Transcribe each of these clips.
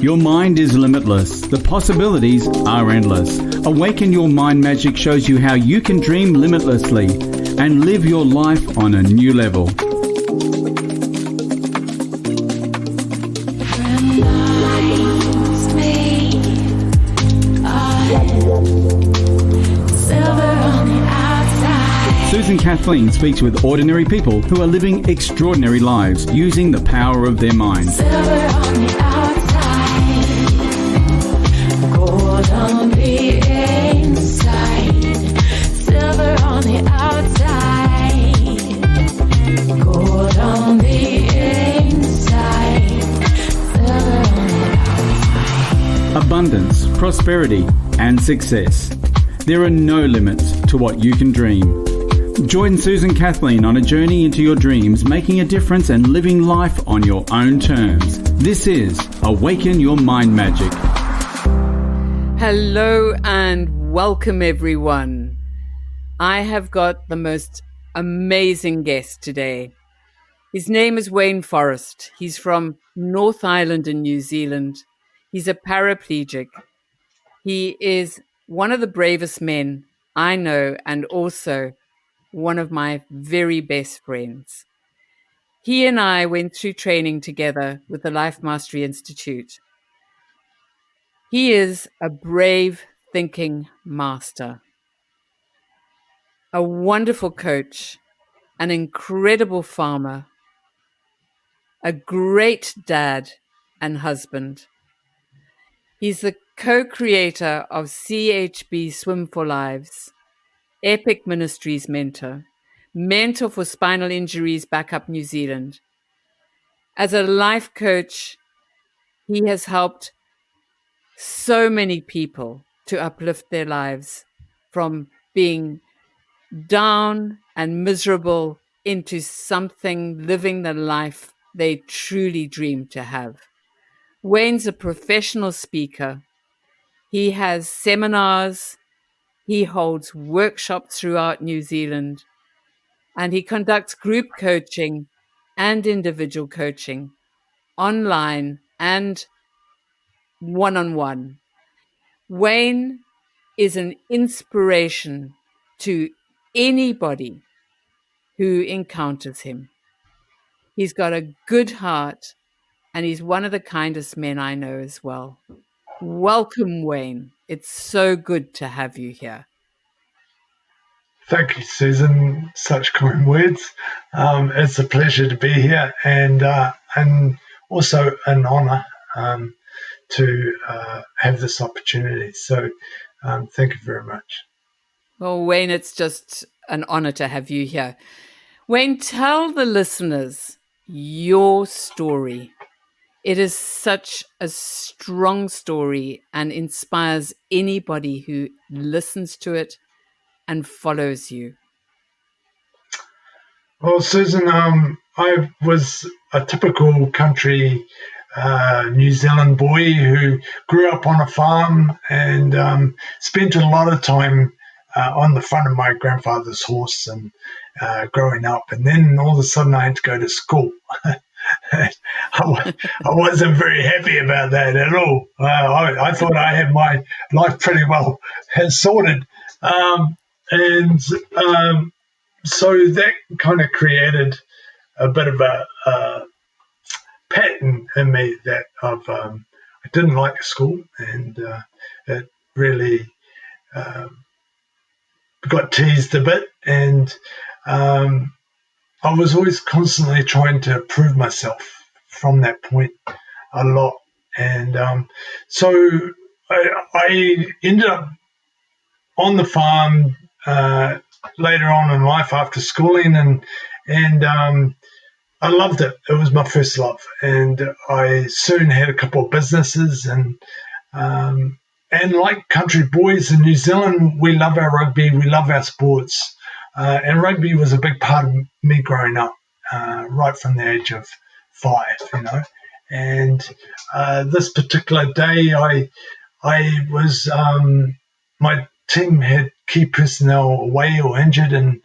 Your mind is limitless. The possibilities are endless. Awaken Your Mind Magic shows you how you can dream limitlessly and live your life on a new level. Susan Kathleen speaks with ordinary people who are living extraordinary lives using the power of their mind. Silver on the outside, gold on the inside. Silver on the outside, gold on the inside. Silver on the outside. Abundance, prosperity, and success. There are no limits to what you can dream. Join Susan Kathleen on a journey into your dreams, making a difference and living life on your own terms. This is Awaken Your Mind Magic. Hello and welcome everyone. I have got the most amazing guest today. His name is Forrest. He's from North Island in New Zealand. He's a paraplegic. He is one of the bravest men I know and also one of my very best friends. He and I went through training together with the Life Mastery Institute. He is a brave thinking master, a wonderful coach, an incredible farmer, a great dad and husband. He's the co-creator of CHB Swim for Lives, Epic Ministries mentor for spinal injuries Backup New Zealand. As a life coach, he has helped so many people to uplift their lives from being down and miserable into something, living the life they truly dream to have. Wayne's a professional speaker. He has seminars. He holds workshops throughout New Zealand, and he conducts group coaching and individual coaching, online and one-on-one. Wayne is an inspiration to anybody who encounters him. He's got a good heart, and he's one of the kindest men I know as well. Welcome, Wayne. It's so good to have you here. Thank you, Susan. Such kind words. It's a pleasure to be here, and also an honour to have this opportunity. So, thank you very much. Well, Wayne, it's just an honour to have you here. Wayne, tell the listeners your story. It is such a strong story and inspires anybody who listens to it and follows you. Well, Susan, I was a typical country New Zealand boy who grew up on a farm and spent a lot of time on the front of my grandfather's horse and growing up. And then all of a sudden I had to go to school. I wasn't very happy about that at all. I thought I had my life pretty well sorted. So that kind of created a bit of a pattern in me that I didn't like school, and it really got teased a bit, and I was always constantly trying to prove myself from that point a lot. And so I ended up on the farm later on in life after schooling, and I loved it. It was my first love, and I soon had a couple of businesses, and like country boys in New Zealand, we love our rugby, we love our sports, and rugby was a big part of me growing up, right from the age of 5, And this particular day, I was my team had key personnel away or injured, and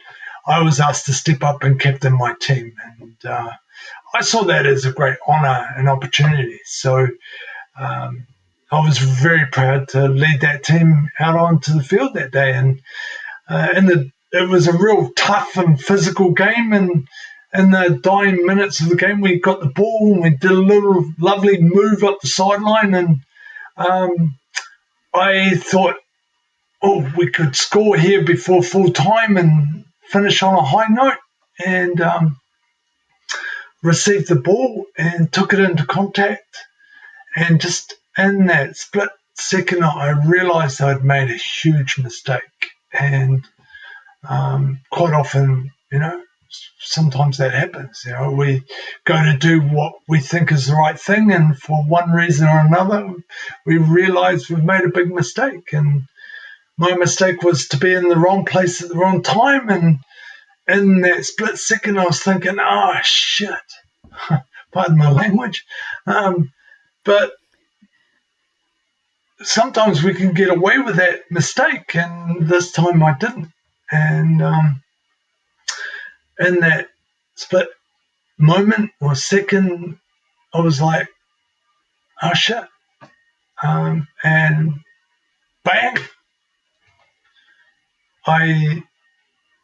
I was asked to step up and captain my team. And I saw that as a great honour and opportunity. So I was very proud to lead that team out onto the field that day. And it was a real tough and physical game. And in the dying minutes of the game, we got the ball and we did a little lovely move up the sideline. And I thought, oh, we could score here before full time and finish on a high note. And received the ball and took it into contact. And just in that split second, I realised I'd made a huge mistake. And quite often, sometimes that happens. We go to do what we think is the right thing, and for one reason or another, we realise we've made a big mistake. And my mistake was to be in the wrong place at the wrong time. And in that split second, I was thinking, oh, shit. Pardon my language. But sometimes we can get away with that mistake, and this time I didn't. And in that split moment or second, I was like, oh, shit. And bang. I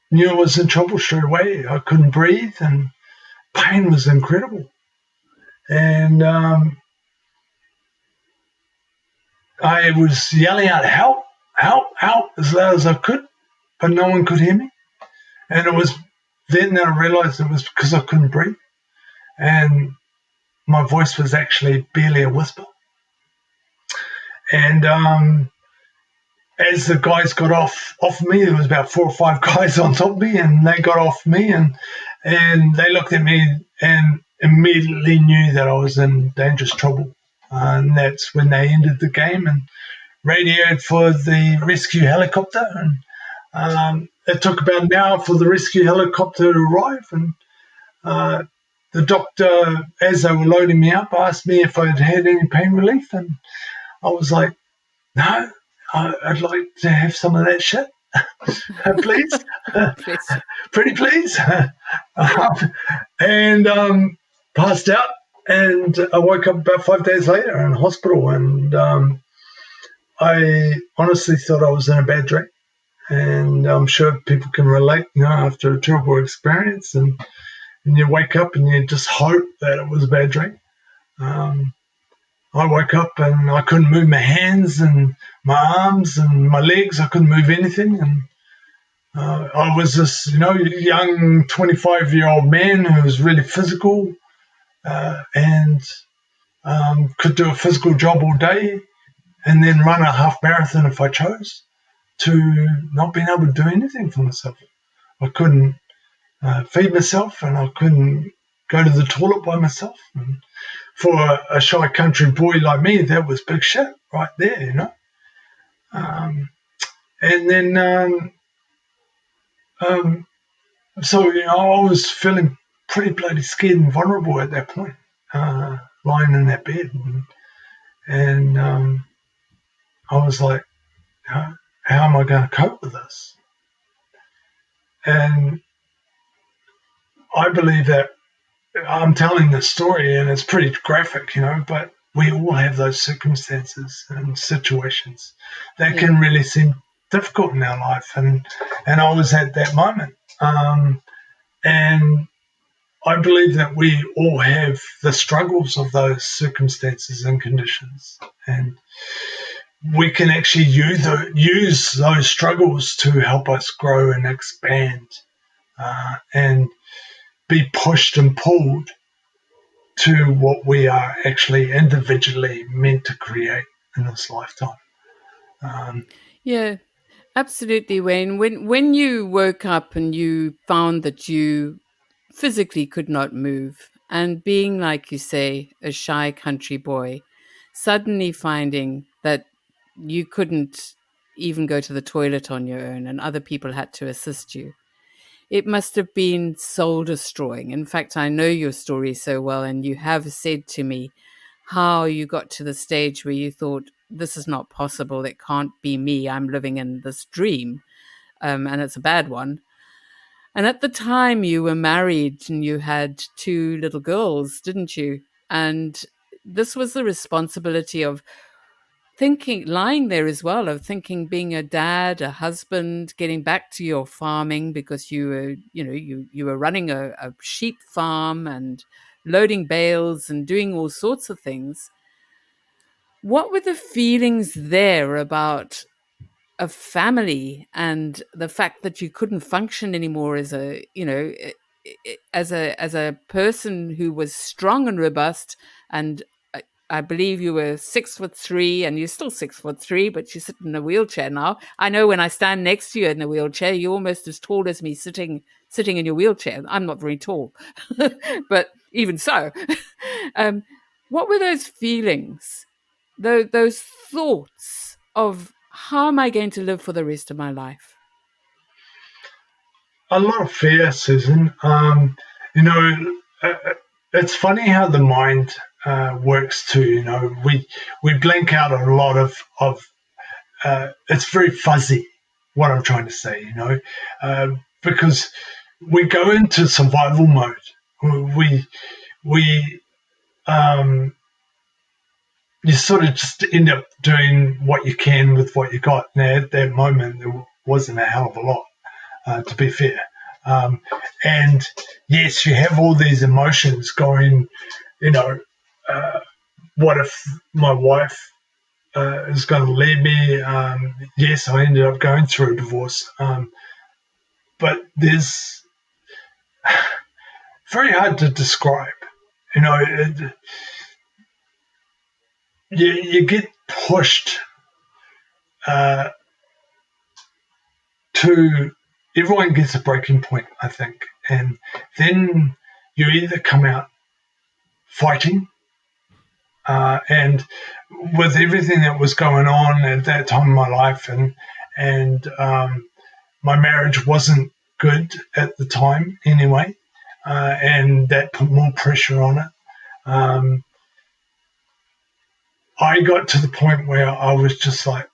knew I was in trouble straight away. I couldn't breathe, and pain was incredible. And I was yelling out, help, help, help, as loud as I could, but no one could hear me. And it was then that I realized it was because I couldn't breathe. And my voice was actually barely a whisper. And as the guys got off me, there was about 4 or 5 guys on top of me, and they got off me, and they looked at me and immediately knew that I was in dangerous trouble. And that's when they ended the game and radioed for the rescue helicopter. And it took about an hour for the rescue helicopter to arrive. And the doctor, as they were loading me up, asked me if I'd had any pain relief. And I was like, no, I'd like to have some of that shit. Please. Pretty please. And passed out. And I woke up about 5 days later in hospital, and I honestly thought I was in a bad dream. And I'm sure people can relate, after a terrible experience, and you wake up and you just hope that it was a bad dream. I woke up and I couldn't move my hands and my arms and my legs. I couldn't move anything. And I was this, young 25-year-old man who was really physical, and could do a physical job all day and then run a half marathon if I chose, to not being able to do anything for myself. I couldn't feed myself, and I couldn't go to the toilet by myself. And for a shy country boy like me, that was big shit right there, and then so I was feeling pretty bloody scared and vulnerable at that point, lying in that bed. And I was like, how am I going to cope with this? And I believe that I'm telling this story, and it's pretty graphic, but we all have those circumstances and situations that can really seem difficult in our life. And I was at that moment. And I believe that we all have the struggles of those circumstances and conditions, and we can actually use those struggles to help us grow and expand, and be pushed and pulled to what we are actually individually meant to create in this lifetime. Yeah, absolutely, Wayne. When you woke up and you found that you physically could not move, and being, like you say, a shy country boy, suddenly finding that you couldn't even go to the toilet on your own and other people had to assist you, it must have been soul destroying. In fact, I know your story so well, and you have said to me how you got to the stage where you thought, this is not possible. It can't be me. I'm living in this dream, and it's a bad one. And at the time you were married and you had 2 little girls, didn't you? And this was the responsibility of thinking, lying there as well, of thinking, being a dad, a husband, getting back to your farming because you were, you were running a sheep farm and loading bales and doing all sorts of things. What were the feelings there about a family and the fact that you couldn't function anymore as a, as a person who was strong and robust? And I believe you were 6'3", and you're still 6'3", but you sit in a wheelchair now. I know when I stand next to you in a wheelchair, you're almost as tall as me sitting in your wheelchair. I'm not very tall, but even so, what were those feelings, those thoughts of how am I going to live for the rest of my life? A lot of fear, Susan. It's funny how the mind works too. We blank out a lot of it's very fuzzy, what I'm trying to say, because we go into survival mode. You sort of just end up doing what you can with what you got. Now, at that moment, there wasn't a hell of a lot, to be fair. And yes, you have all these emotions going, what if my wife is going to leave me? Yes, I ended up going through a divorce. But there's very hard to describe. You get pushed to, everyone gets a breaking point, I think. And then you either come out fighting, and with everything that was going on at that time in my life, and my marriage wasn't good at the time anyway, and that put more pressure on it. I got to the point where I was just like,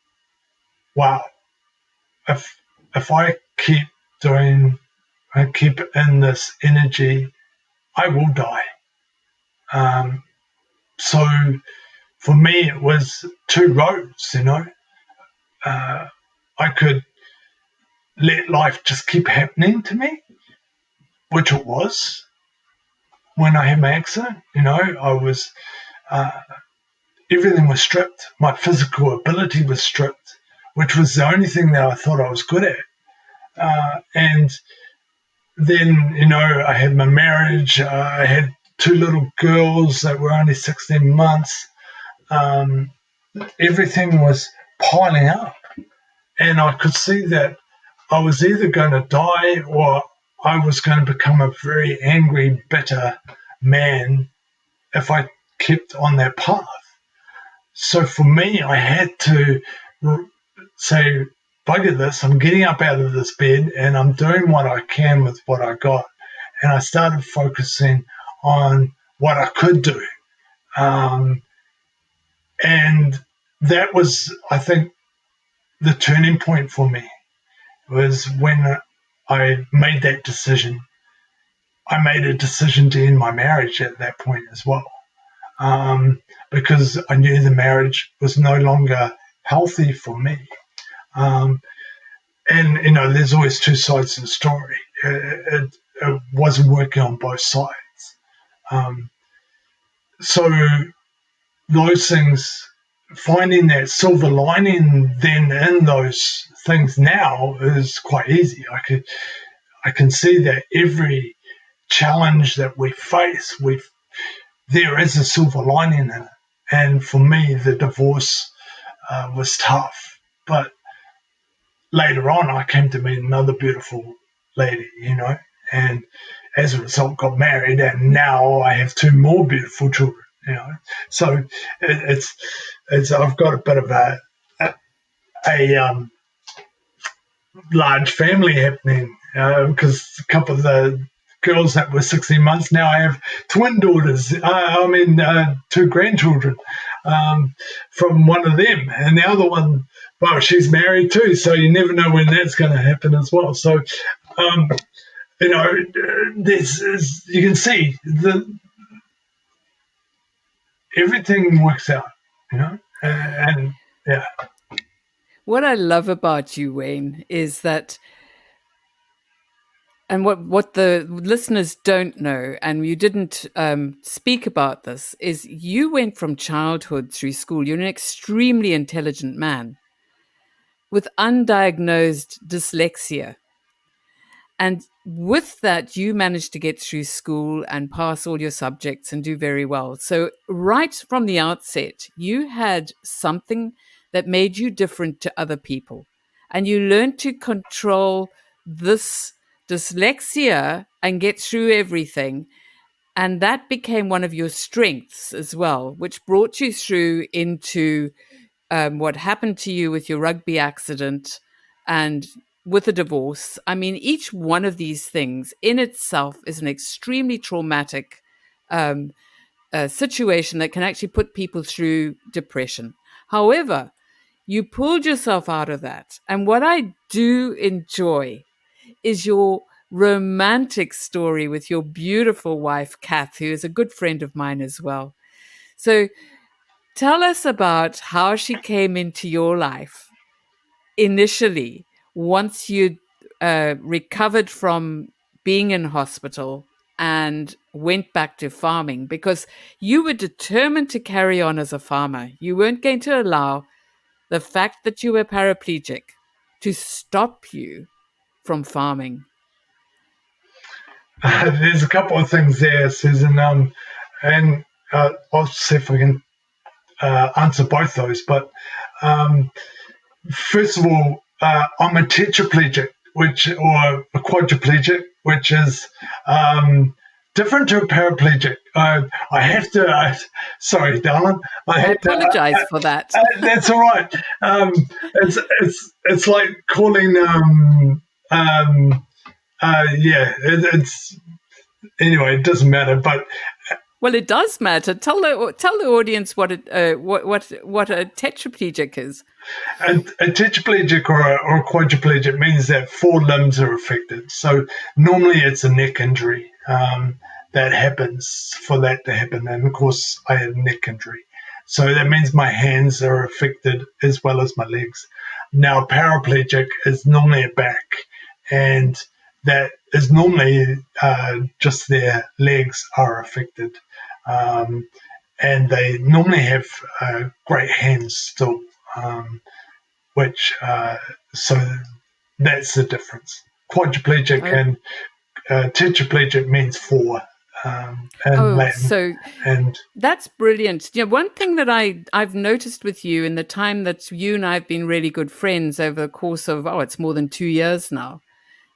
wow, if I keep in this energy, I will die. So for me, it was 2 roads, I could let life just keep happening to me, which it was when I had my accident. I was, everything was stripped. My physical ability was stripped, which was the only thing that I thought I was good at. And then, I had my marriage. I had 2 little girls that were only 16 months. Everything was piling up. And I could see that I was either going to die or I was going to become a very angry, bitter man if I kept on that path. So for me, I had to say, bugger this, I'm getting up out of this bed and I'm doing what I can with what I got. And I started focusing on what I could do. And that was, I think, the turning point for me, was when I made that decision. I made a decision to end my marriage at that point as well, because I knew the marriage was no longer healthy for me. And, there's always 2 sides to the story. It wasn't working on both sides. So those things, finding that silver lining then in those things now is quite easy. I can see that every challenge that we face, there is a silver lining in it. And for me, the divorce was tough. But later on, I came to meet another beautiful lady, and as a result got married, and now I have 2 more beautiful children, So it's I've got a bit of a large family happening, because a couple of the girls that were 16 months, now I have twin daughters, 2 grandchildren from one of them, and the other one, well, she's married too, so you never know when that's going to happen as well. So you can see everything works out, and yeah. What I love about you, Wayne, is that, and what the listeners don't know, and you didn't speak about this, is you went from childhood through school. You're an extremely intelligent man with undiagnosed dyslexia. And with that, you managed to get through school and pass all your subjects and do very well. So right from the outset, you had something that made you different to other people. And you learned to control this dyslexia and get through everything. And that became one of your strengths as well, which brought you through into what happened to you with your rugby accident and with a divorce. I mean, each one of these things in itself is an extremely traumatic situation that can actually put people through depression. However, you pulled yourself out of that. And what I do enjoy is your romantic story with your beautiful wife, Kath, who is a good friend of mine as well. So tell us about how she came into your life initially, once you recovered from being in hospital and went back to farming, because you were determined to carry on as a farmer. You weren't going to allow the fact that you were paraplegic to stop you from farming. There's a couple of things there, Susan, and I'll see if I can answer both those. But first of all, I'm a tetraplegic, or a quadriplegic, which is different to a paraplegic. I have to. Sorry, darling. I apologize for that. That's all right. It's like calling. It's anyway. It doesn't matter, but. Well, it does matter. Tell the audience what a tetraplegic is. A tetraplegic or a quadriplegic means that 4 limbs are affected. So normally it's a neck injury that happens for that to happen. And of course, I had a neck injury. So that means my hands are affected as well as my legs. Now, paraplegic is normally a back, and that is normally just their legs are affected. And they normally have great hands still, so that's the difference. Quadriplegic and tetraplegic means 4. Latin. So that's brilliant. One thing that I've noticed with you in the time that you and I have been really good friends over the course of, it's more than 2 years now,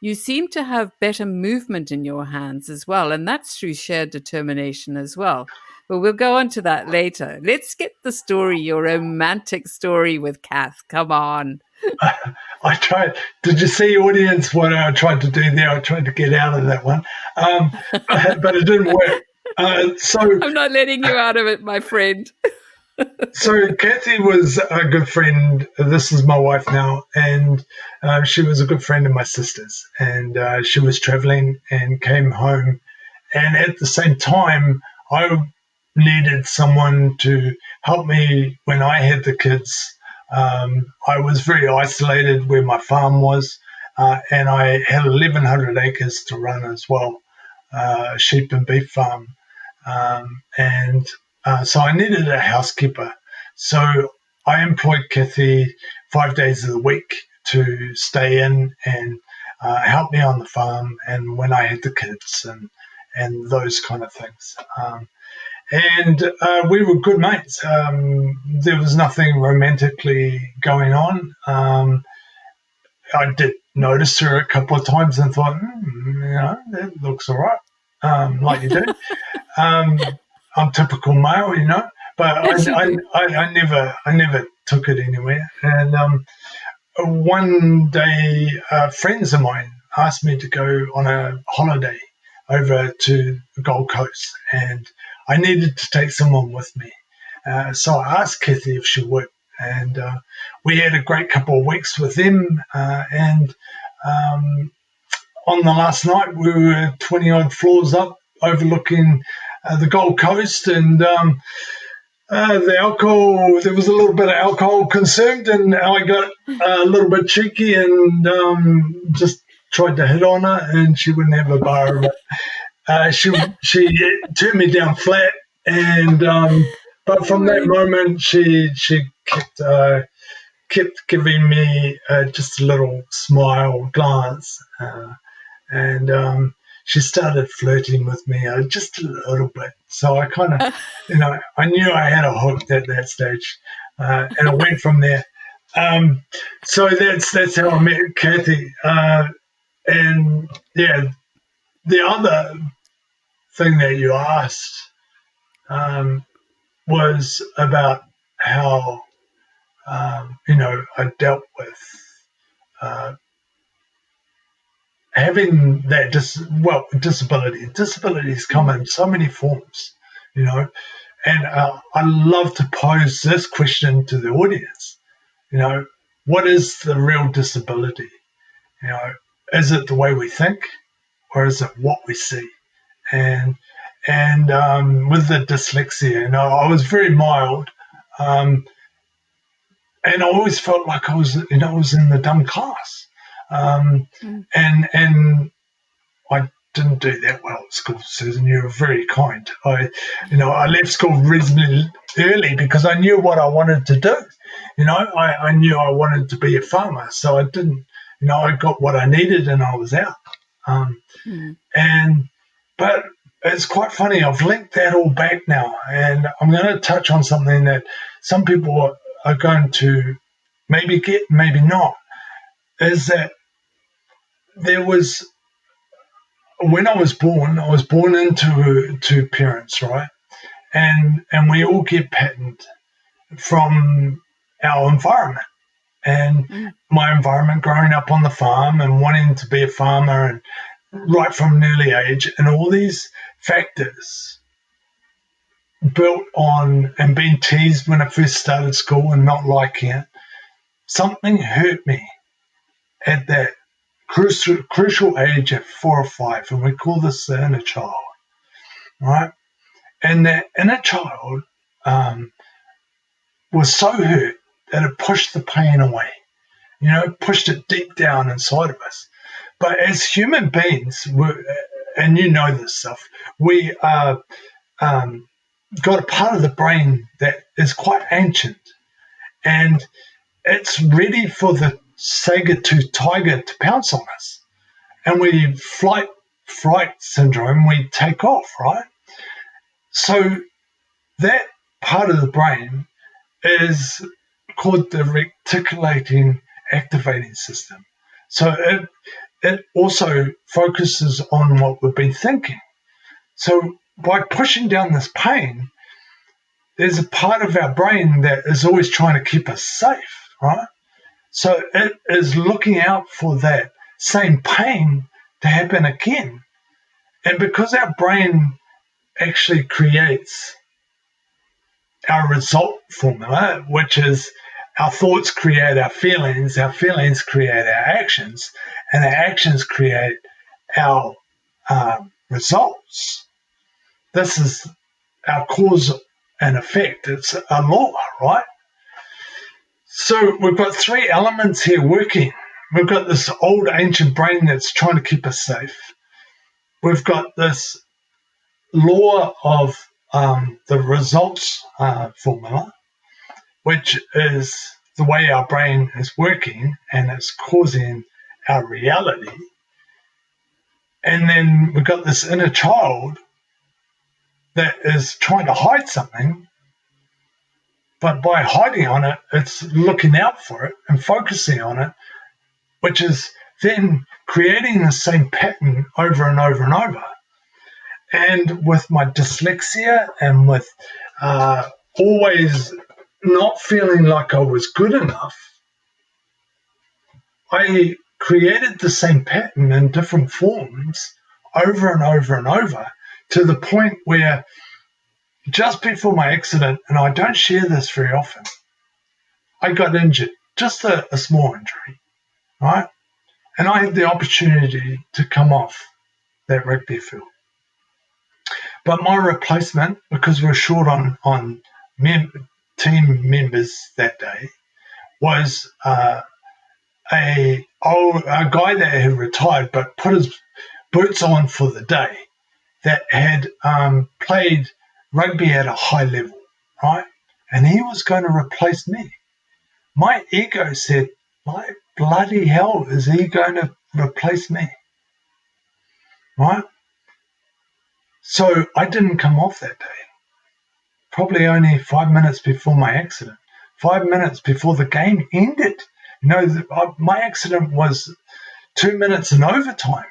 you seem to have better movement in your hands as well. And that's through shared determination as well. But we'll go on to that later. Let's get the story, your romantic story with Kath. Come on. I tried. Did you see, audience, what I tried to do there? I tried to get out of that one, but it didn't work. So I'm not letting you out of it, my friend. So Kathy was a good friend. This is my wife now, and she was a good friend of my sister's. And she was traveling and came home. And at the same time, I needed someone to help me when I had the kids. I was very isolated where my farm was, and I had 1,100 acres to run as well, sheep and beef farm. So I needed a housekeeper. So I employed Kathy 5 days of the week to stay in and help me on the farm and when I had the kids and those kind of things. We were good mates. There was nothing romantically going on. I did notice her a couple of times and thought, that looks all right, like you do. I'm typical male, but I never took it anywhere. And one day, friends of mine asked me to go on a holiday over to the Gold Coast, and I needed to take someone with me. So I asked Kathy if she would, and we had a great couple of weeks with them. on the last night, we were 20-odd floors up overlooking the Gold Coast, and the alcohol, there was a little bit of alcohol consumed, and I got a little bit cheeky and just tried to hit on her, and she wouldn't have a bar of it. She turned me down flat, and but from that moment, she kept giving me just a little smile, glance, and she started flirting with me just a little bit. So I kind of, I knew I had a hook at that stage, and I went from there. So that's how I met Kathy. And yeah, the other thing that you asked was about how I dealt with having that disability. Disabilities come in so many forms, and I love to pose this question to the audience. What is the real disability? Is it the way we think, or is it what we see? And with the dyslexia, I was very mild, and I always felt like I was in the dumb class. And I didn't do that well at school, Susan. You were very kind. I left school reasonably early because I knew what I wanted to do. I knew I wanted to be a farmer, so I didn't. I got what I needed and I was out. But it's quite funny. I've linked that all back now, and I'm going to touch on something that some people are going to maybe get, maybe not. Is that there was, when I was born into parents, right? And we all get patterned from our environment. And my environment growing up on the farm and wanting to be a farmer and right from an early age, and all these factors built on and being teased when I first started school and not liking it, something hurt me at that crucial age at 4 or 5, and we call this the inner child, right? And that inner child was so hurt that it pushed the pain away, pushed it deep down inside of us. But as human beings, and this stuff, we got a part of the brain that is quite ancient, and it's ready for the saber-toothed tiger to pounce on us. And we fright syndrome, we take off, right? So that part of the brain is called the reticulating activating system. So it also focuses on what we've been thinking. So by pushing down this pain, there's a part of our brain that is always trying to keep us safe, right? So it is looking out for that same pain to happen again. And because our brain actually creates our result formula, which is our thoughts create our feelings create our actions, and our actions create our results. This is our cause and effect. It's a law, right? So we've got 3 elements here working. We've got this old ancient brain that's trying to keep us safe. We've got this law of the results formula, which is the way our brain is working and it's causing our reality. And then we've got this inner child that is trying to hide something, but by hiding on it, it's looking out for it and focusing on it, which is then creating the same pattern over and over and over. And with my dyslexia and with always not feeling like I was good enough, I created the same pattern in different forms over and over and over, to the point where just before my accident, and I don't share this very often, I got injured, just a small injury, right? And I had the opportunity to come off that rugby field. But my replacement, because we were short on team members that day, was a guy that had retired but put his boots on for the day, that had played rugby at a high level, right? And he was going to replace me. My ego said, like, bloody hell, is he going to replace me? Right? So I didn't come off that day. Probably only 5 minutes before my accident. 5 minutes before the game ended. You know, my accident was 2 minutes in overtime.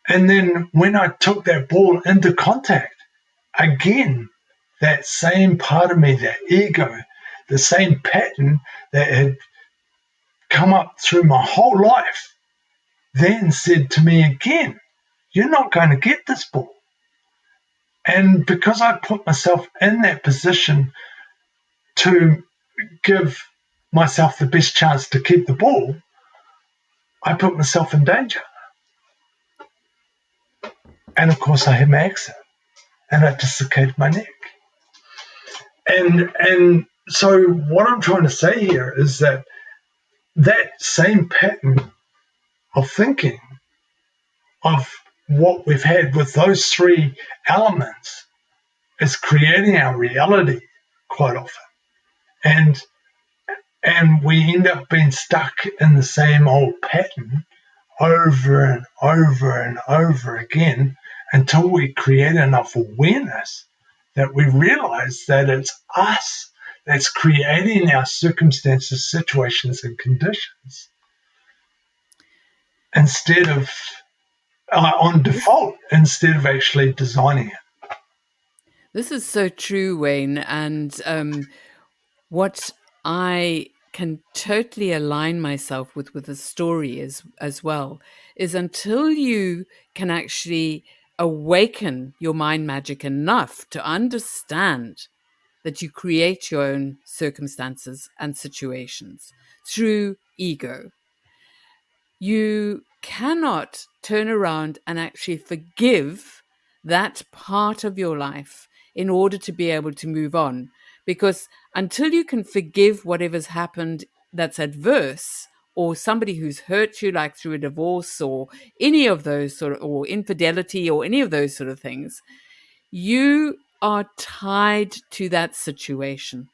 And then when I took that ball into contact, again, that same part of me, that ego, the same pattern that had come up through my whole life, then said to me again, you're not going to get this ball. And because I put myself in that position to give myself the best chance to keep the ball, I put myself in danger. And of course I had my accident and I dislocated my neck. And so what I'm trying to say here is that same pattern of thinking, of what we've had with those three elements, is creating our reality quite often. And we end up being stuck in the same old pattern over and over and over again until we create enough awareness that we realize that it's us that's creating our circumstances, situations, and conditions instead of on default, instead of actually designing it. This is so true, Wayne. And what I can totally align myself with the story as well is until you can actually awaken your mind magic enough to understand that you create your own circumstances and situations through ego, you cannot turn around and actually forgive that part of your life in order to be able to move on. Because until you can forgive whatever's happened that's adverse, or somebody who's hurt you, like through a divorce or any of those sort of, or infidelity or any of those sort of things, you are tied to that situation.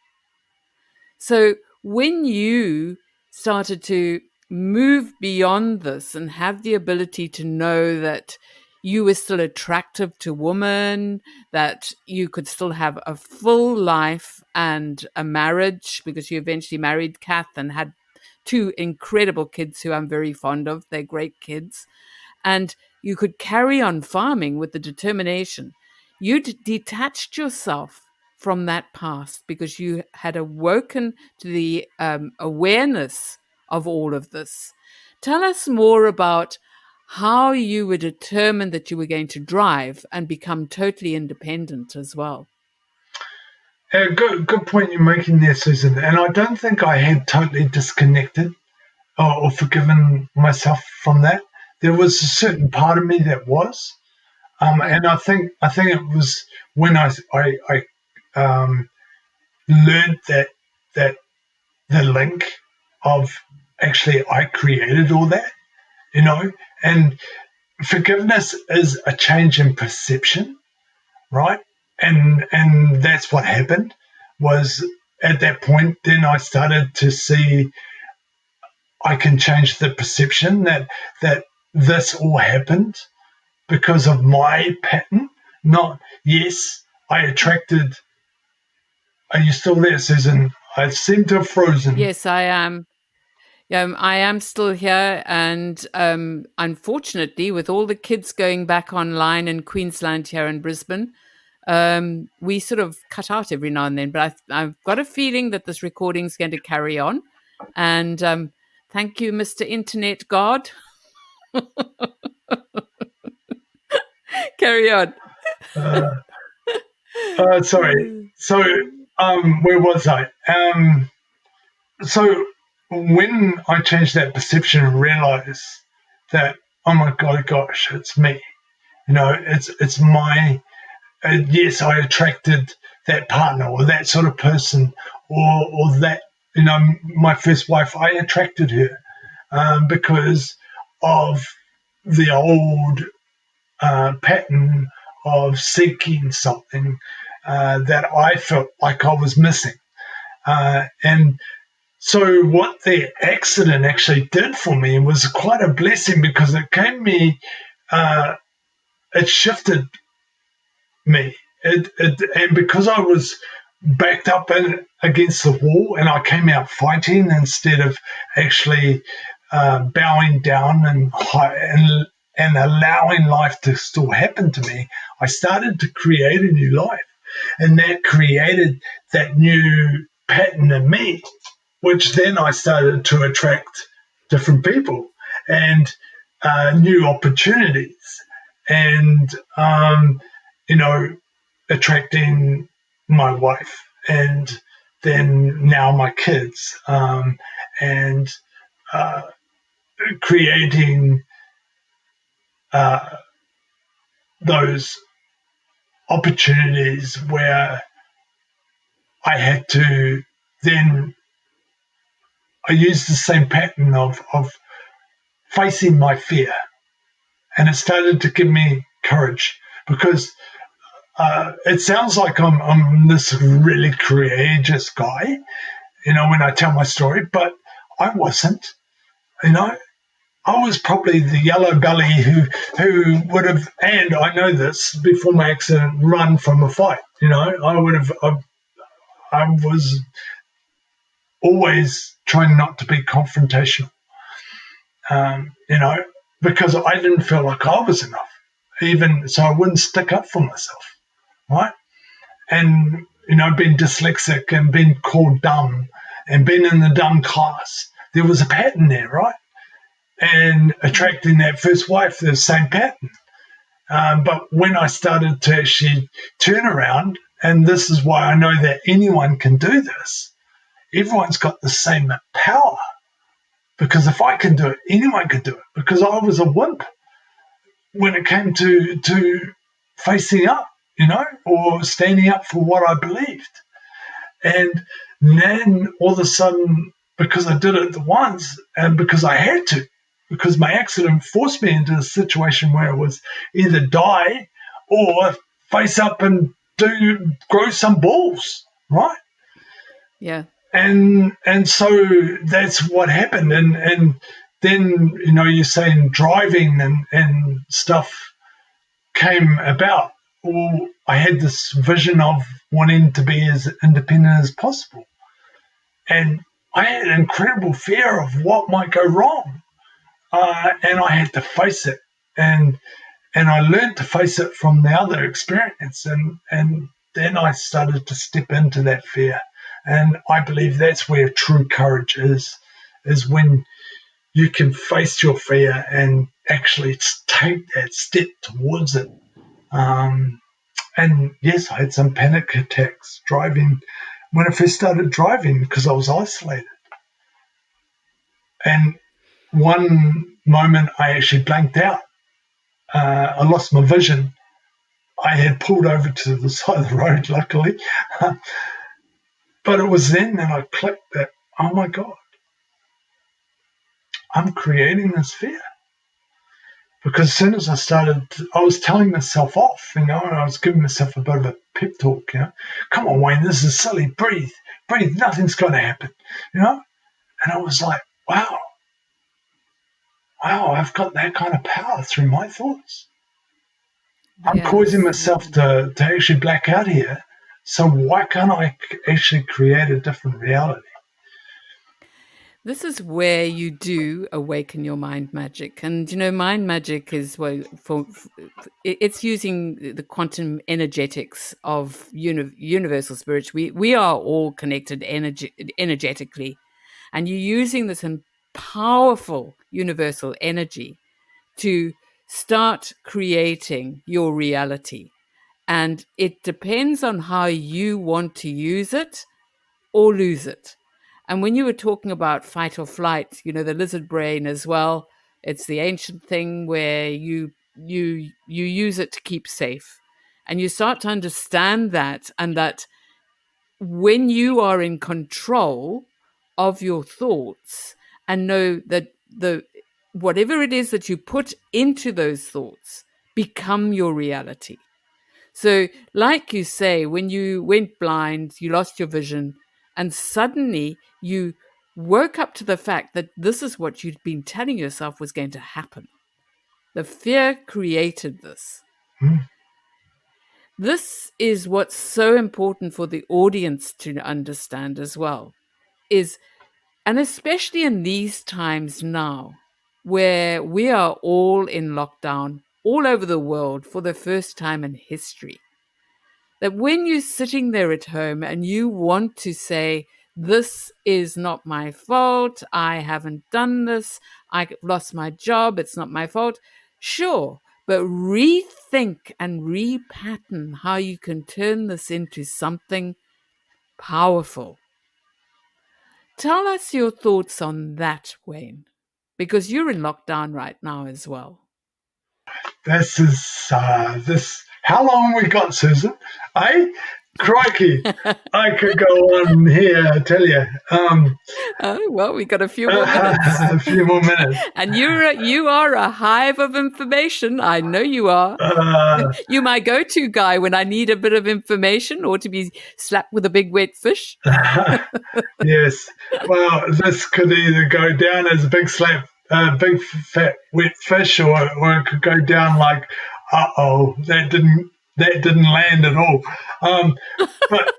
So when you started to move beyond this and have the ability to know that you were still attractive to women, that you could still have a full life and a marriage, because you eventually married Kath and had two incredible kids who I'm very fond of. They're great kids. And you could carry on farming with the determination. You detached yourself from that past because you had awoken to the awareness of all of this. Tell us more about how you were determined that you were going to drive and become totally independent as well. Good point you're making there, Susan. And I don't think I had totally disconnected or forgiven myself from that. There was a certain part of me that was, and I think it was when I learned that the link of actually I created all that, you know, and forgiveness is a change in perception, right? And that's what happened. Was at that point then I started to see I can change the perception that this all happened because of my pattern. Not, yes, I attracted. Are you still there, Susan? I seem to have frozen. Yes, I am. I am still here, and unfortunately, with all the kids going back online in Queensland here in Brisbane, we sort of cut out every now and then. But I've got a feeling that this recording is going to carry on. And thank you, Mr. Internet God. Carry on. Sorry. So, where was I? So when I changed that perception and realized that, oh my gosh, it's me. It's my, yes, I attracted that partner or that sort of person or that, my first wife, I attracted her because of the old pattern of seeking something that I felt like I was missing. And so what the accident actually did for me was quite a blessing because it gave me, it shifted me. And because I was backed up against the wall and I came out fighting instead of actually bowing down and allowing life to still happen to me, I started to create a new life. And that created that new pattern in me, which then I started to attract different people and new opportunities and, attracting my wife and then now my kids and creating those opportunities where I had to then I used the same pattern of facing my fear, and it started to give me courage because it sounds like I'm this really courageous guy, when I tell my story, but I wasn't. I was probably the yellow belly who would have, and I know this before my accident, run from a fight. I was always trying not to be confrontational, because I didn't feel like I was enough, even so I wouldn't stick up for myself, right? And, being dyslexic and being called dumb and being in the dumb class, there was a pattern there, right? And attracting that first wife, the same pattern. But when I started to actually turn around, and this is why I know that anyone can do this, everyone's got the same power. Because if I can do it, anyone can do it. Because I was a wimp when it came to facing up, or standing up for what I believed. And then all of a sudden, because I did it once and because I had to, because my accident forced me into a situation where it was either die or face up and grow some balls, right? Yeah. And so that's what happened. And then, you're saying driving and stuff came about. Well, I had this vision of wanting to be as independent as possible. And I had an incredible fear of what might go wrong. And I had to face it. And I learned to face it from the other experience. And then I started to step into that fear. And I believe that's where true courage is when you can face your fear and actually take that step towards it. And yes, I had some panic attacks driving when I first started driving because I was isolated. And one moment I actually blanked out. I lost my vision. I had pulled over to the side of the road, luckily. But it was then that I clicked that, oh my God, I'm creating this fear. Because as soon as I was telling myself off, and I was giving myself a bit of a pep talk, come on, Wayne, this is silly, breathe, nothing's going to happen, And I was like, wow, I've got that kind of power through my thoughts. I'm causing myself to actually black out here, so why can't I actually create a different reality? This is where you do awaken your mind magic. And, mind magic is it's using the quantum energetics of universal spirit. We are all connected energetically. And you're using this powerful universal energy to start creating your reality. And it depends on how you want to use it or lose it. And when you were talking about fight or flight, the lizard brain as well, it's the ancient thing where you use it to keep safe. And you start to understand that, and that when you are in control of your thoughts and know that whatever it is that you put into those thoughts become your reality. So, like you say, when you went blind, you lost your vision, and suddenly you woke up to the fact that this is what you'd been telling yourself was going to happen. The fear created this. This is what's so important for the audience to understand as well, and especially in these times now, where we are all in lockdown all over the world for the first time in history, that when you're sitting there at home and you want to say, this is not my fault, I haven't done this, I lost my job, it's not my fault, sure, but rethink and repattern how you can turn this into something powerful. Tell us your thoughts on that, Wayne, because you're in lockdown right now as well. This is this. How long we got, Susan? Crikey! I could go on here. I tell you. Well, we got a few more minutes. A few more minutes. And you are a hive of information. I know you are. You're my go-to guy when I need a bit of information or to be slapped with a big wet fish. Yes. Well, this could either go down as a big slap. Big fat wet fish, or it could go down like, that didn't land at all. But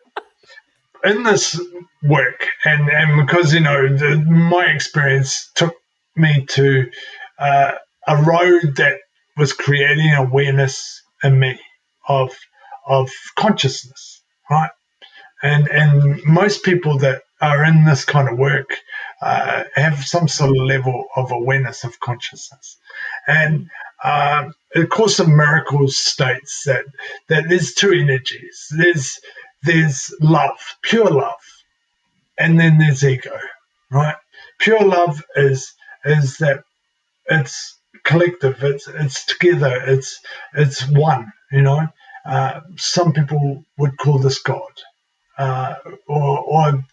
in this work, and because my experience took me to a road that was creating awareness in me of consciousness, right? And most people that are in this kind of work have some sort of level of awareness of consciousness. And the Course of Miracles states that there's two energies. There's love, pure love, and then there's ego, right? Pure love is that it's collective, it's together, it's one, some people would call this God. Or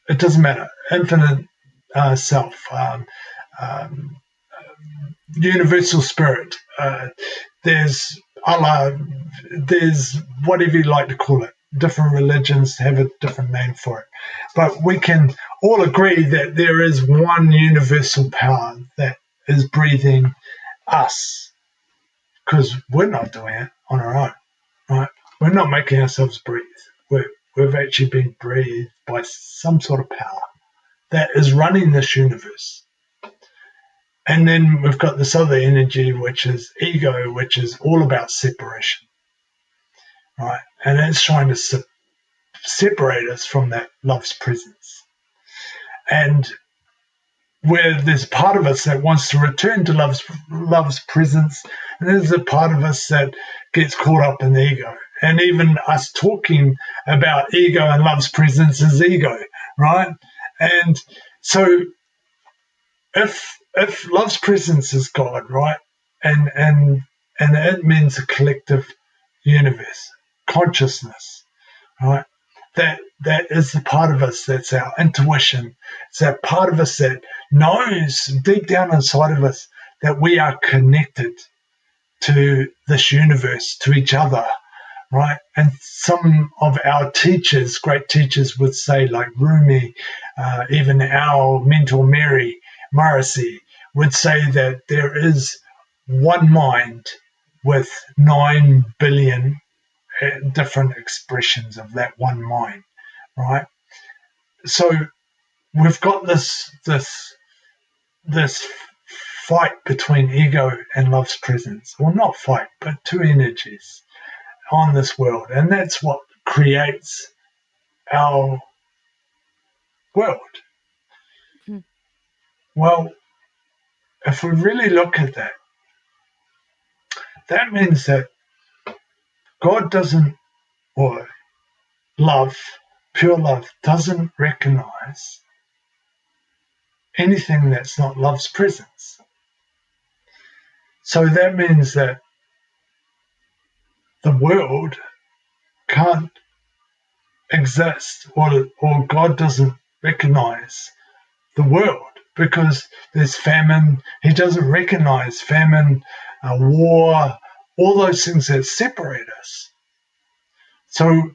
it doesn't matter. Infinite self, universal spirit. There's Allah. There's whatever you like to call it. Different religions have a different name for it, but we can all agree that there is one universal power that is breathing us, because we're not doing it on our own, right? We're not making ourselves breathe. We've actually been breathed by some sort of power that is running this universe. And then we've got this other energy, which is ego, which is all about separation, right? And it's trying to separate us from that love's presence. And where there's a part of us that wants to return to love's presence, and there's a part of us that gets caught up in the ego. And even us talking about ego and love's presence is ego, right? And so if love's presence is God, right, and it means a collective universe, consciousness, right? That is the part of us that's our intuition. It's that part of us that knows deep down inside of us that we are connected to this universe, to each other, right? And some of our teachers, great teachers, would say, like Rumi, even our mentor Mary Morrissey, would say that there is one mind with 9 billion different expressions of that one mind, right? So we've got this fight between ego and love's presence, or not fight, but two energies on this world, and that's what creates our world. Well, if we really look at that, that means that God doesn't, or love pure love doesn't recognize anything that's not love's presence. So that means that the world can't exist, or God doesn't recognize the world because there's famine. He doesn't recognize famine, war, all those things that separate us. So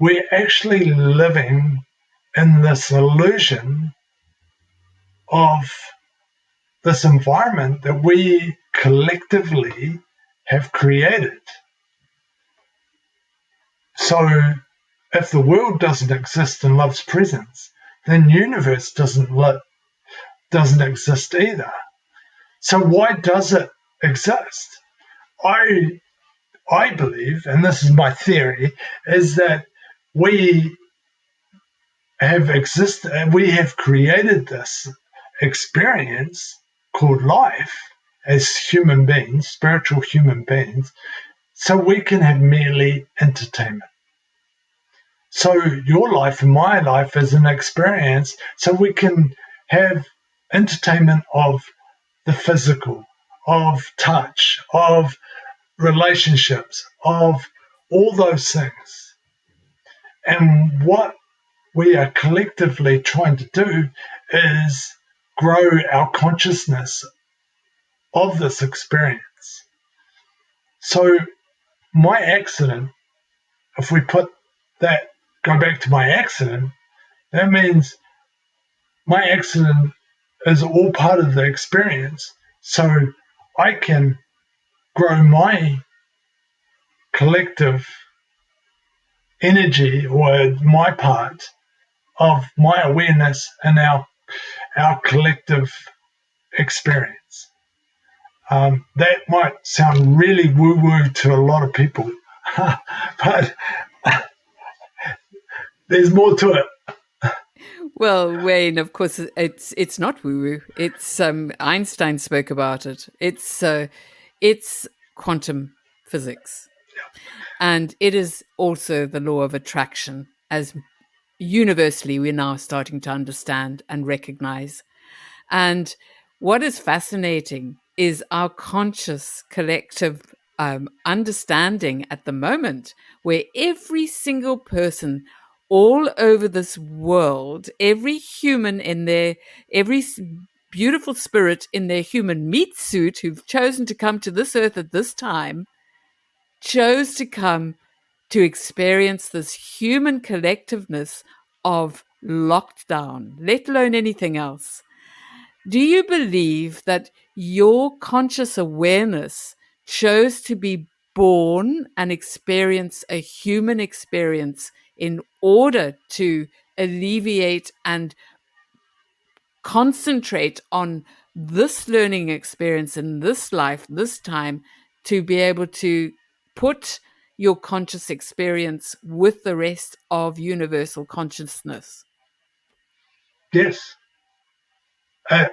we're actually living in this illusion of this environment that we collectively have created. So if the world doesn't exist in love's presence, then the universe doesn't exist either. So why does it exist? I believe, and this is my theory, is that we have created this experience called life as human beings, spiritual human beings, so we can have merely entertainment. So your life and my life is an experience, so we can have entertainment of the physical, of touch, of relationships, of all those things. And what we are collectively trying to do is grow our consciousness of this experience. So my accident, if we go back to my accident, that means my accident is all part of the experience. So I can grow my collective energy, or my part of my awareness and our collective experience. That might sound really woo-woo to a lot of people, but there's more to it. Well, Wayne, of course, it's not woo-woo. It's Einstein spoke about it. It's quantum physics, and it is also the law of attraction, as universally we're now starting to understand and recognize. And what is fascinating is our conscious collective understanding at the moment, where every single person all over this world, every human every beautiful spirit in their human meat suit who've chosen to come to this earth at this time, chose to come to experience this human collectiveness of lockdown, let alone anything else. Do you believe that your conscious awareness chose to be born and experience a human experience in order to alleviate and concentrate on this learning experience in this life, this time, to be able to put your conscious experience with the rest of universal consciousness? Yes. It's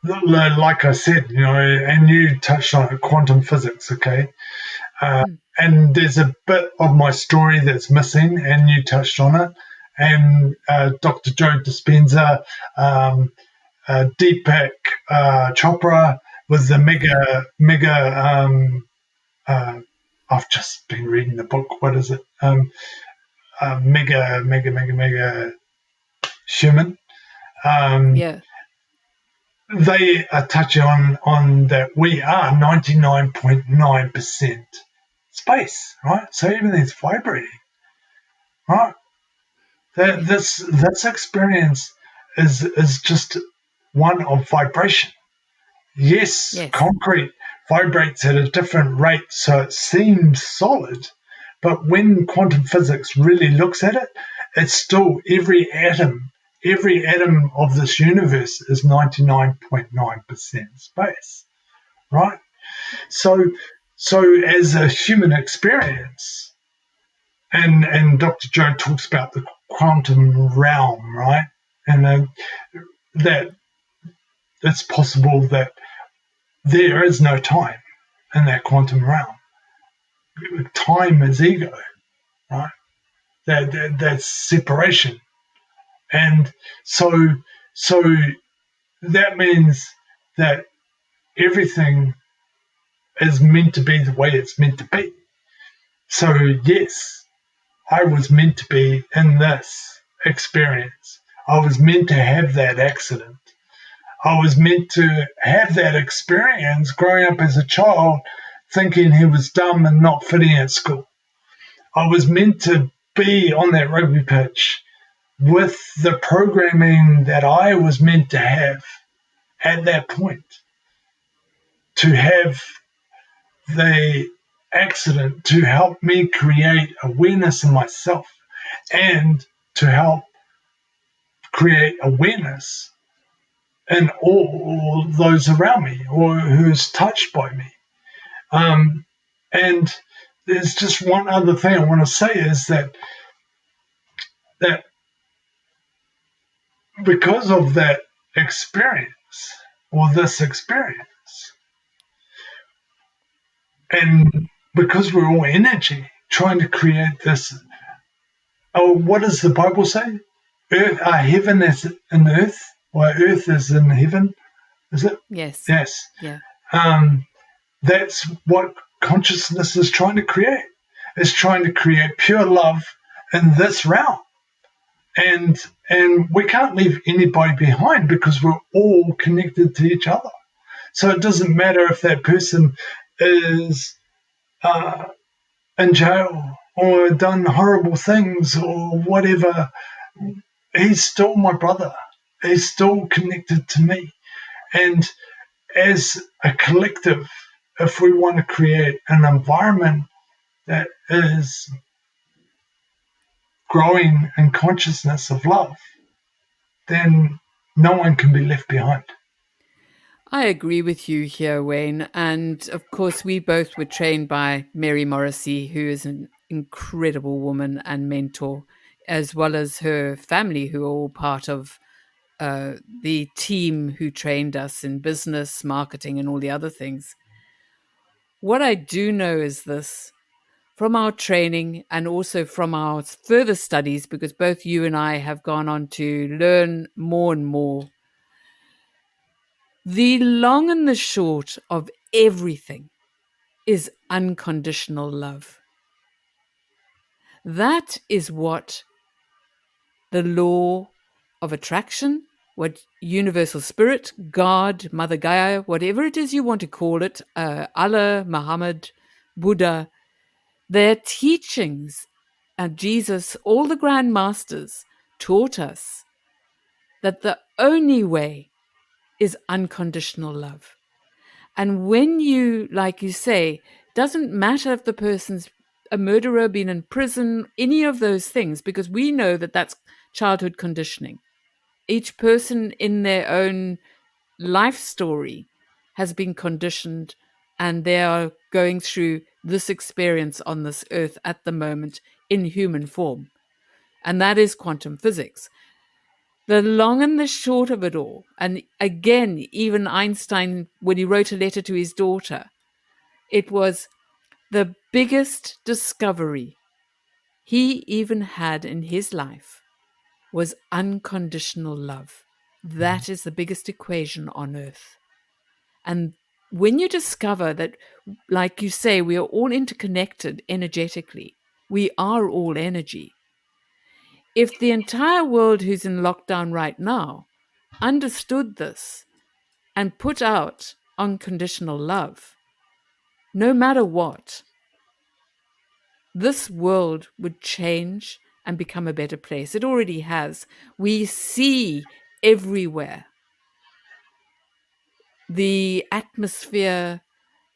like I said, and you touched on it, quantum physics, okay? And there's a bit of my story that's missing, and you touched on it. And Dr. Joe Dispenza, Deepak Chopra was the mega. I've just been reading the book. What is it? Mega human. Yeah. They are touching on that we are 99.9% space, right? So everything's vibrating, right? This experience is just one of vibration. Yes, concrete vibrates at a different rate, so it seems solid, but when quantum physics really looks at it, it's still every atom of this universe is 99.9% space, right? So as a human experience, and Dr. Joe talks about the quantum realm, right? And that it's possible that there is no time in that quantum realm. Time is ego, right? that separation. And so that means that everything is meant to be the way it's meant to be. So yes, I was meant to be in this experience. I was meant to have that accident. I was meant to have that experience growing up as a child, thinking he was dumb and not fitting at school. I was meant to be on that rugby pitch with the programming that I was meant to have at that point, to have the accident to help me create awareness in myself and to help create awareness in all those around me or who's touched by me. And there's just one other thing I want to say is that because of that experience or this experience, and because we're all energy trying to create this, what does the Bible say? Heaven is in earth, or earth is in heaven. Is it? Yes. Yes. Yeah. That's what consciousness is trying to create. It's trying to create pure love in this realm. And we can't leave anybody behind because we're all connected to each other. So it doesn't matter if that person is in jail or done horrible things or whatever. He's still my brother. He's still connected to me. And as a collective, if we want to create an environment that is growing in consciousness of love, then no one can be left behind. I agree with you here, Wayne. And of course, we both were trained by Mary Morrissey, who is an incredible woman and mentor, as well as her family, who are all part of the team who trained us in business, marketing, and all the other things. What I do know is this, from our training and also from our further studies, because both you and I have gone on to learn more and more. The long and the short of everything is unconditional love. That is what the law of attraction, what universal spirit, God, Mother Gaia, whatever it is you want to call it, Allah, Muhammad, Buddha, their teachings, and Jesus, all the grand masters taught us that the only way is unconditional love. And when you, like you say, doesn't matter if the person's a murderer, been in prison, any of those things, because we know that that's childhood conditioning. Each person in their own life story has been conditioned, and they are going through this experience on this earth at the moment in human form. And that is quantum physics. The long and the short of it all, and again, even Einstein, when he wrote a letter to his daughter, it was the biggest discovery he even had in his life was unconditional love. That is the biggest equation on earth. And when you discover that, like you say, we are all interconnected energetically, we are all energy. If the entire world who's in lockdown right now understood this and put out unconditional love, no matter what, this world would change and become a better place. It already has. We see everywhere the atmosphere,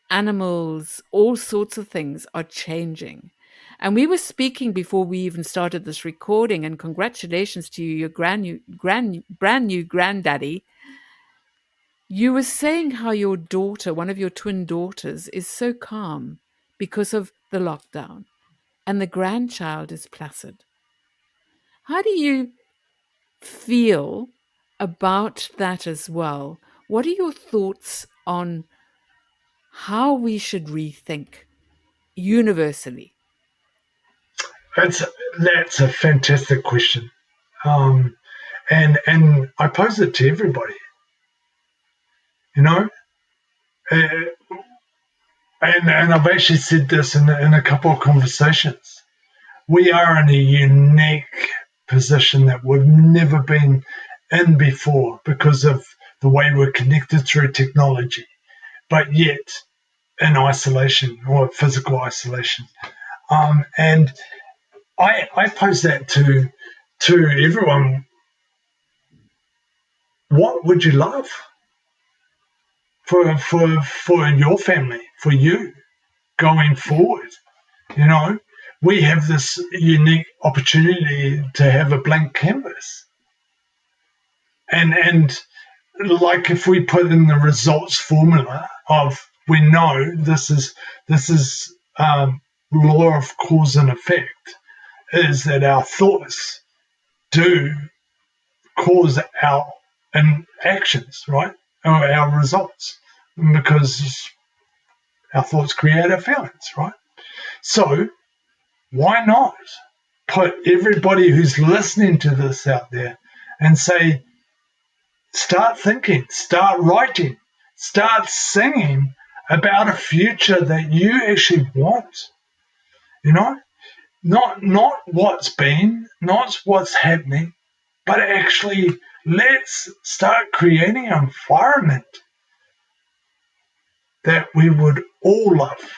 animals, all sorts of things are changing. And we were speaking before we even started this recording, and congratulations to you, your brand new granddaddy. You were saying how your daughter, one of your twin daughters, is so calm because of the lockdown, and the grandchild is placid. How do you feel about that as well? What are your thoughts on how we should rethink universally? That's a fantastic question, and I pose it to everybody. You know, uh, and I've actually said this in a couple of conversations. We are in a unique position that we've never been in before because of the way we're connected through technology, but yet in isolation or physical isolation. And I pose that to everyone. What would you love for your family, for you going forward? You know, we have this unique opportunity to have a blank canvas. And like if we put in the results formula of we know this is law of cause and effect, is that our thoughts do cause our actions, right? Or our results, because our thoughts create our feelings, right? So why not put everybody who's listening to this out there and say, start thinking, start writing, start singing about a future that you actually want. You know, not what's been, not what's happening, but actually let's start creating an environment that we would all love,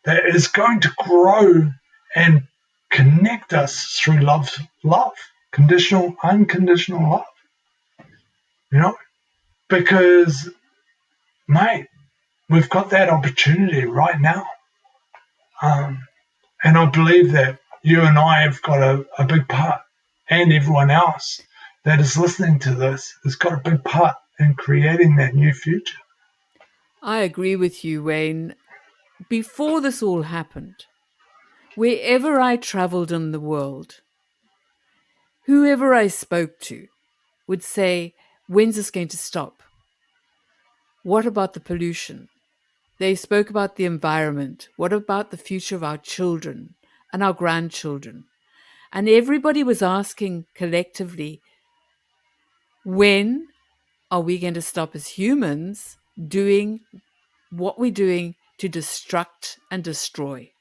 that is going to grow and connect us through love, conditional, unconditional love. You know, because, mate, we've got that opportunity right now. And I believe that you and I have got a big part, and everyone else that is listening to this has got a big part in creating that new future. I agree with you, Wayne. Before this all happened, wherever I traveled in the world, whoever I spoke to would say, when's this going to stop? What about the pollution? They spoke about the environment. What about the future of our children and our grandchildren? And everybody was asking collectively, when are we going to stop as humans doing what we're doing to destruct and destroy?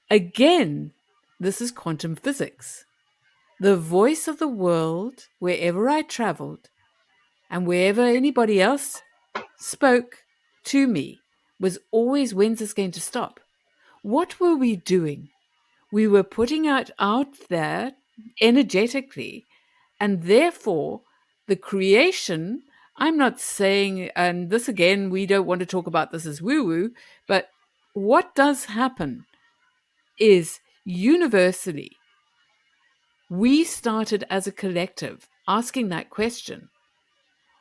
Again, this is quantum physics. The voice of the world, wherever I traveled, and wherever anybody else spoke to me, was always, when's this going to stop? What were we doing? We were putting out there energetically, and therefore the creation, I'm not saying, and this again, we don't want to talk about this as woo-woo, but what does happen is universally, we started as a collective asking that question.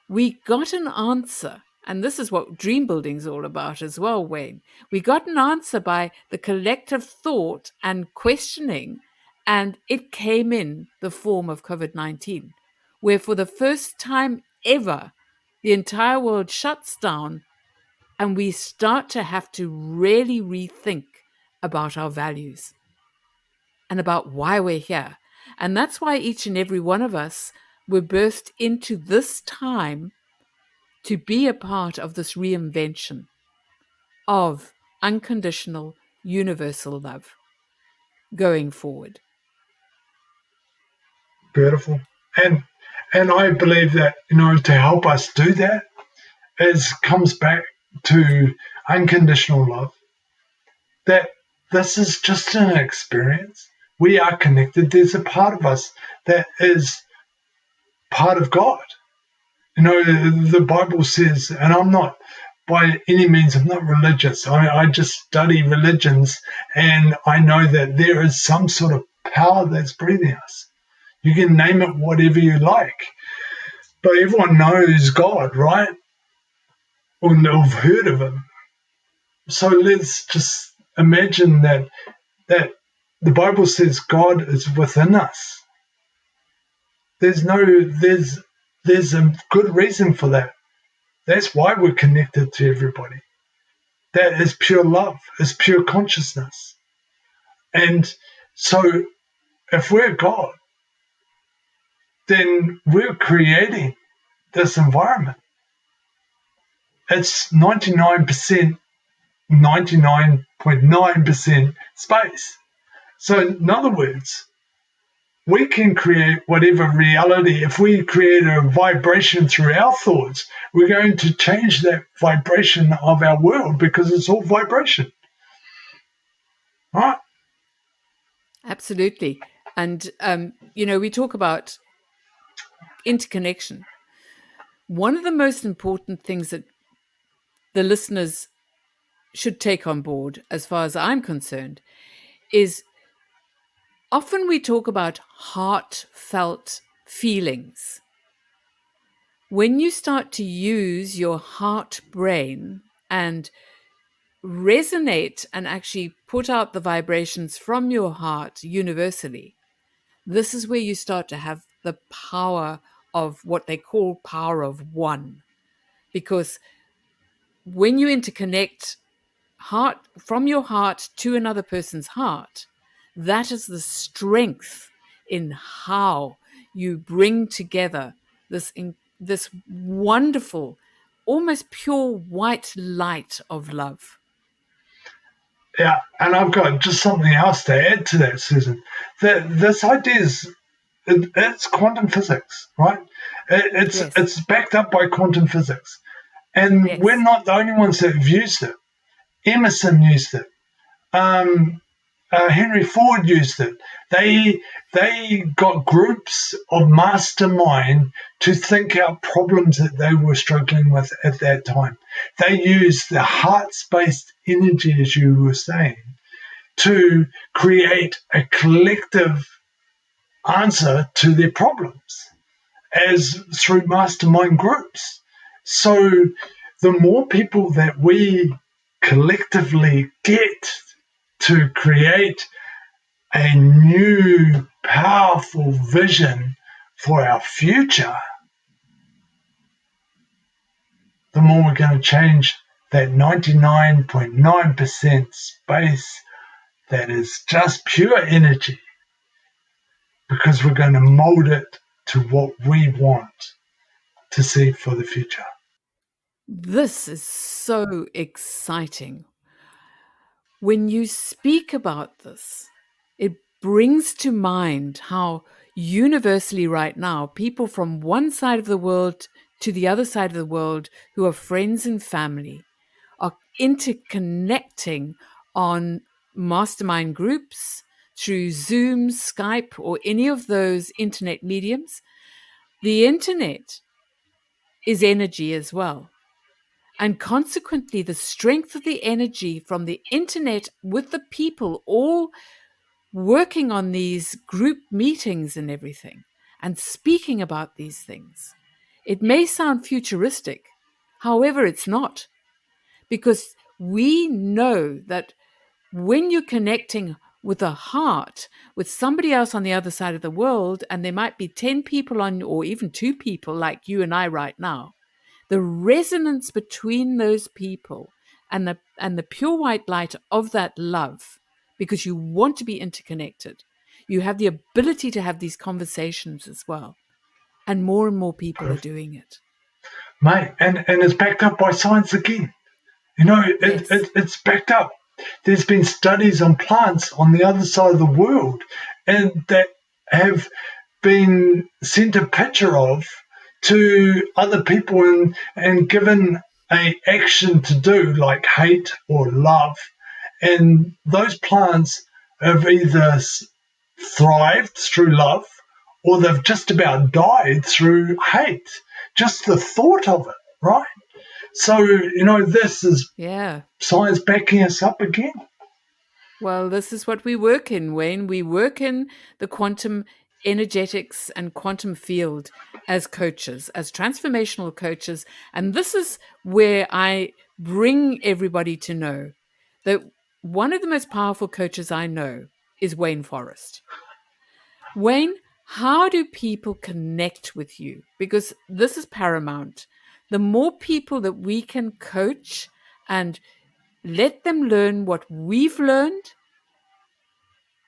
We got an answer, and this is what dream building is all about as well, Wayne. We got an answer by the collective thought and questioning, and it came in the form of COVID-19, where for the first time ever, the entire world shuts down, and we start to have to really rethink about our values and about why we're here. And that's why each and every one of us were birthed into this time to be a part of this reinvention of unconditional, universal love going forward. Beautiful. And I believe that, you know, to help us do that comes back to unconditional love. That this is just an experience. We are connected. There's a part of us that is part of God. You know, the Bible says, and I'm not, by any means, I'm not religious. I just study religions, and I know that there is some sort of power that's breathing us. You can name it whatever you like, but everyone knows God, right? Or have heard of him. So let's just imagine that the Bible says God is within us. There's a good reason for that. That's why we're connected to everybody. That is pure love, is pure consciousness. And so if we're God, then we're creating this environment. It's 99.9% space. So in other words, we can create whatever reality. If we create a vibration through our thoughts, we're going to change that vibration of our world because it's all vibration. Right? Absolutely. And, we talk about interconnection. One of the most important things that the listeners should take on board, as far as I'm concerned, is often we talk about heartfelt feelings. When you start to use your heart brain and resonate and actually put out the vibrations from your heart universally, this is where you start to have the power of what they call power of one. Because when you interconnect heart from your heart to another person's heart, that is the strength in how you bring together this wonderful, almost pure white light of love. Yeah, and I've got just something else to add to that, Susan. This idea is it's quantum physics, right? It's backed up by quantum physics, and we're not the only ones that have used it. Emerson used it. Henry Ford used it. They got groups of mastermind to think out problems that they were struggling with at that time. They used the heart-spaced energy, as you were saying, to create a collective answer to their problems as through mastermind groups. So the more people that we collectively get to create a new, powerful vision for our future, the more we're going to change that 99.9% space that is just pure energy, because we're going to mold it to what we want to see for the future. This is so exciting. When you speak about this, it brings to mind how universally right now, people from one side of the world to the other side of the world who are friends and family are interconnecting on mastermind groups through Zoom, Skype, or any of those internet mediums. The internet is energy as well. And consequently, the strength of the energy from the internet with the people all working on these group meetings and everything and speaking about these things. It may sound futuristic. However, it's not. Because we know that when you're connecting with a heart with somebody else on the other side of the world, and there might be 10 people on, or even 2 people like you and I right now, the resonance between those people and the pure white light of that love, because you want to be interconnected, you have the ability to have these conversations as well. And more people are doing it. Mate, and it's backed up by science again. It's backed up. There's been studies on plants on the other side of the world, and that have been sent a picture of to other people and given a action to do, like hate or love. And those plants have either thrived through love or they've just about died through hate. Just the thought of it, right? So, this is science backing us up again. Well, this is what we work in, Wayne. We work in the quantum energetics and quantum field as coaches, as transformational coaches. And this is where I bring everybody to know that one of the most powerful coaches I know is Wayne Forrest. Wayne, how do people connect with you? Because this is paramount. The more people that we can coach and let them learn what we've learned,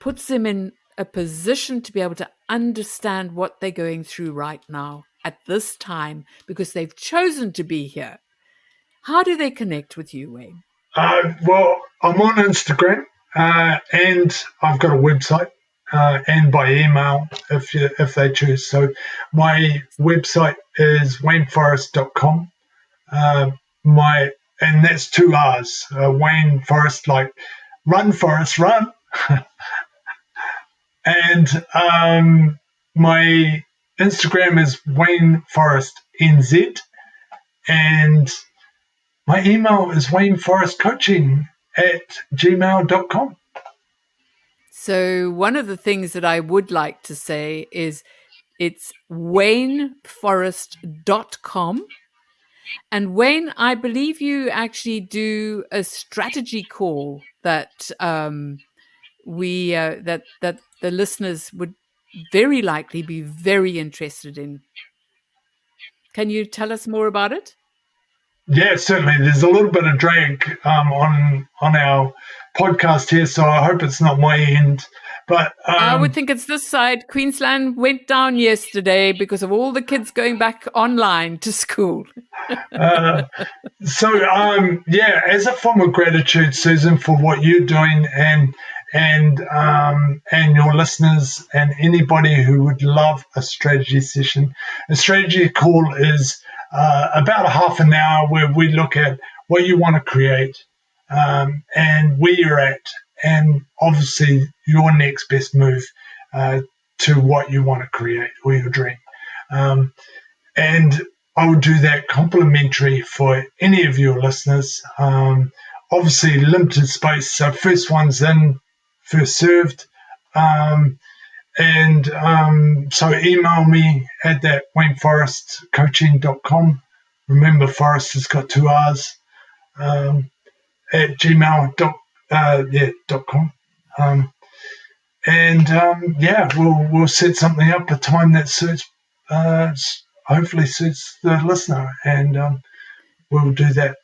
puts them in a position to be able to understand what they're going through right now at this time, because they've chosen to be here. How do they connect with you, Wayne? Well, I'm on Instagram and I've got a website and by email if they choose. So my website is waineforrest.com. And that's 2 R's. Wayne Forrest, like run, Forrest, run. And my Instagram is Wayne Forrest NZ, and my email is waineforrestcoaching@gmail.com. So one of the things that I would like to say is it's waineforrest.com. And Wayne, I believe you actually do a strategy call that that the listeners would very likely be very interested in. Can you tell us more about it? Yeah, certainly. There's a little bit of drag on our podcast here, so I hope it's not my end. But I would think it's this side. Queensland went down yesterday because of all the kids going back online to school. So, as a form of gratitude, Susan, for what you're doing and your listeners and anybody who would love a strategy session. A strategy call is about a half an hour where we look at what you want to create and where you're at, and obviously your next best move to what you want to create or your dream. And I would do that complimentary for any of your listeners. Obviously limited space, so first one's in, first served. So email me at that waineforrestcoaching.com. Remember, Forrest has got 2 R's at gmail.com. We'll set something up, a time that suits, hopefully suits the listener, and we'll do that.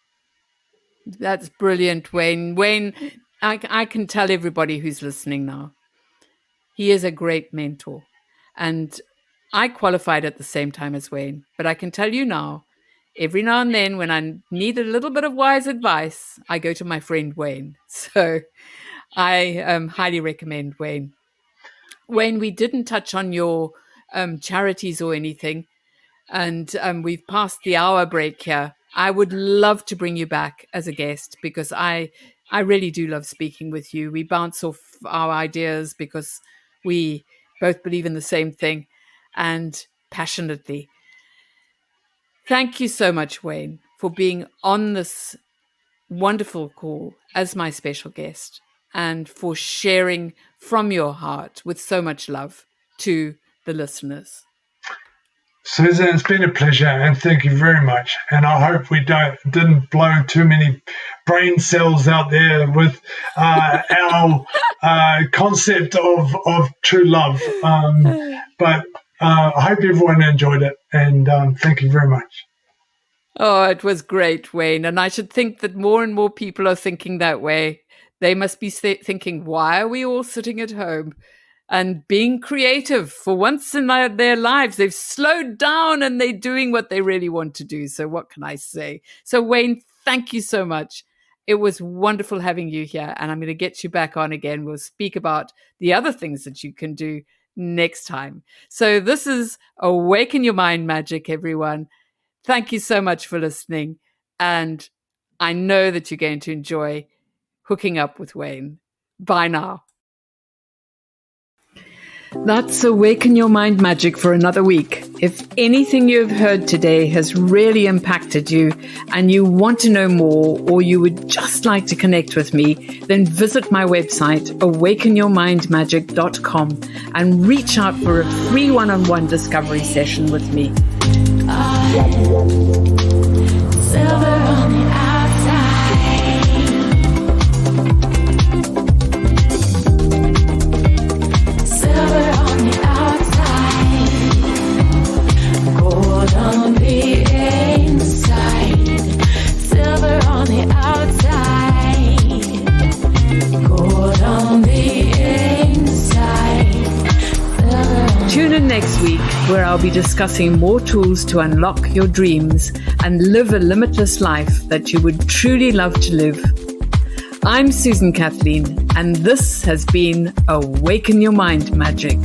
That's brilliant, Wayne. Wayne, I can tell everybody who's listening now, he is a great mentor. And I qualified at the same time as Wayne, but I can tell you now, every now and then when I need a little bit of wise advice, I go to my friend Wayne. So I highly recommend Wayne. Wayne, we didn't touch on your charities or anything, and we've passed the hour break here. I would love to bring you back as a guest because I really do love speaking with you. We bounce off our ideas because we both believe in the same thing and passionately. Thank you so much, Wayne, for being on this wonderful call as my special guest and for sharing from your heart with so much love to the listeners. Susan, it's been a pleasure, and thank you very much. And I hope we didn't blow too many brain cells out there with our concept of true love. But I hope everyone enjoyed it, and thank you very much. Oh, it was great, Wayne. And I should think that more and more people are thinking that way. They must be thinking, why are we all sitting at home? And being creative for once in their lives, they've slowed down and they're doing what they really want to do. So what can I say? So Wayne, thank you so much. It was wonderful having you here, and I'm going to get you back on again. We'll speak about the other things that you can do next time. So this is Awaken Your Mind Magic, everyone. Thank you so much for listening. And I know that you're going to enjoy hooking up with Wayne. Bye now. That's Awaken Your Mind Magic for another week. If anything you've heard today has really impacted you and you want to know more, or you would just like to connect with me, then visit my website, awakenyourmindmagic.com, and reach out for a free one-on-one discovery session with me. Silver on the on the inside, silver on the outside, gold on the inside. next week, where I'll be discussing more tools to unlock your dreams and live a limitless life that you would truly love to live. I'm Susan Kathleen, and this has been Awaken Your Mind Magic.